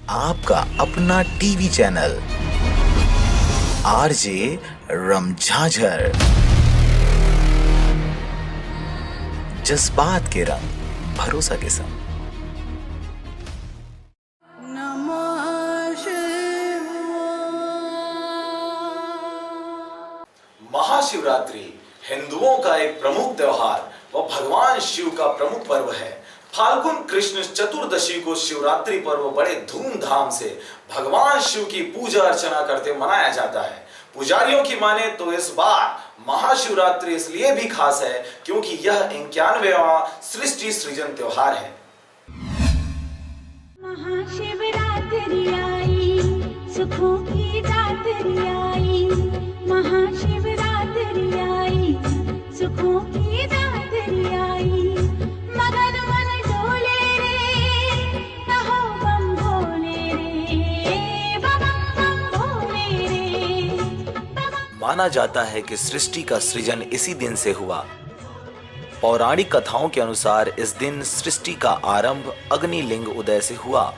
आपका अपना TV channel RJ रमझाझर, जज्बात के रंग, भरोसा के संग। महाशिवरात्रि हिंदुओं का एक प्रमुख त्योहार व भगवान शिव का प्रमुख पर्व है। फाल्गुन कृष्ण चतुर्दशी को शिवरात्रि पर्व बड़े धूमधाम से भगवान शिव की पूजा अर्चना करते मनाया जाता है। पुजारियों की माने तो इस बार महाशिवरात्रि इसलिए भी खास है क्योंकि यह 91वां सृष्टि सृजन त्योहार है। महाशिवरात्रि आई, सुखों की रात्रि आई। महाशिवरात्रि आई, सुखों की रात्रि आई। मगन मन डोले रे, कहो बम भोले रे, बम बम भोले रे। माना जाता है कि सृष्टि का सृजन इसी दिन से हुआ। पौराणिक कथाओं के अनुसार इस दिन सृष्टि का आरंभ अग्निलिंग उदय से हुआ।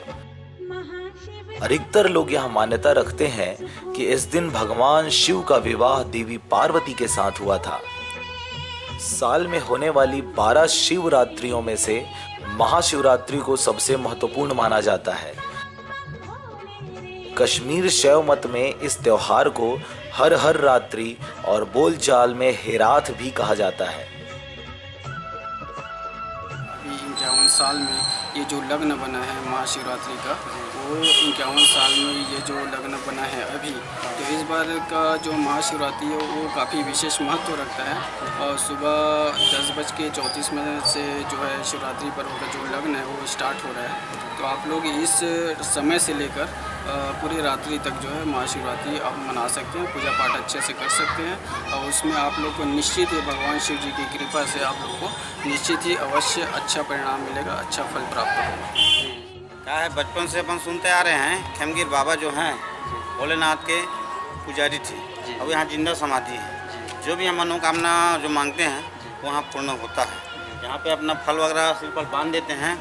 अधिकतर लोग यह मान्यता रखते हैं कि इस दिन भगवान शिव का विवाह देवी पार्वती के साथ हुआ था। साल में होने वाली 12 शिवरात्रियों में से महाशिवरात्रि को सबसे महत्वपूर्ण माना जाता है। कश्मीर शैव मत में इस त्योहार को हर हर रात्रि और बोलचाल में हेराथ भी कहा जाता है। 51 साल में ये जो लग्न बना है महाशिवरात्रि का, वो 51 साल में ये जो लग्न बना है अभी, तो इस बार का जो महाशिवरात्रि है वो काफ़ी विशेष महत्व रखता है। और सुबह 10:34 से जो है शिवरात्रि पर्व का जो लग्न है वो स्टार्ट हो रहा है। तो आप लोग इस समय से लेकर पूरी रात्रि तक जो है महाशिवरात्रि आप मना सकते हैं, पूजा पाठ अच्छे से कर सकते हैं। और उसमें आप लोग को निश्चित ही भगवान शिव जी की कृपा से आप लोग को निश्चित ही अवश्य अच्छा परिणाम मिलेगा, अच्छा फल प्राप्त होगा। क्या है, बचपन से अपन सुनते आ रहे हैं खेमगिर बाबा जो हैं भोलेनाथ के पुजारी थे। अब यहाँ जिंदा समाधि है। जो भी हम मनोकामना जो मांगते हैं वहाँ पूर्ण होता है। यहाँ पे अपना फल वगैरह सिर पर बांध देते हैं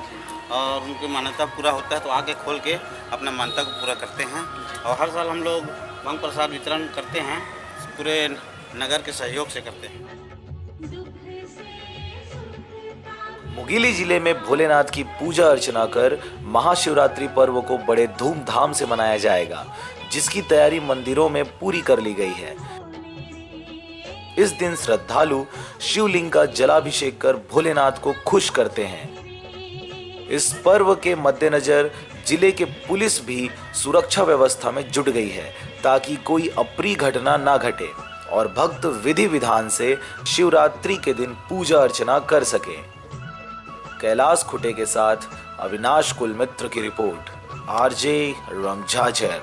और उनकी मान्यता पूरा होता है तो आगे खोल के अपना मान्यता को पूरा करते हैं। और हर साल हम लोग भंग प्रसाद वितरण करते हैं, पूरे नगर के सहयोग से करते हैं। मुंगेली जिले में भोलेनाथ की पूजा अर्चना कर महाशिवरात्रि पर्व को बड़े धूमधाम से मनाया जाएगा, जिसकी तैयारी मंदिरों में पूरी कर ली गई है। इस दिन श्रद्धालु शिवलिंग का जलाभिषेक कर भोलेनाथ को खुश करते हैं। इस पर्व के मद्देनजर जिले के पुलिस भी सुरक्षा व्यवस्था में जुट गई है ताकि कोई अप्रिय घटना ना घटे और भक्त विधि विधान से शिवरात्रि के दिन पूजा अर्चना कर सके। कैलाश खुटे के साथ अविनाश कुलमित्र की रिपोर्ट, आरजे रमझाझर।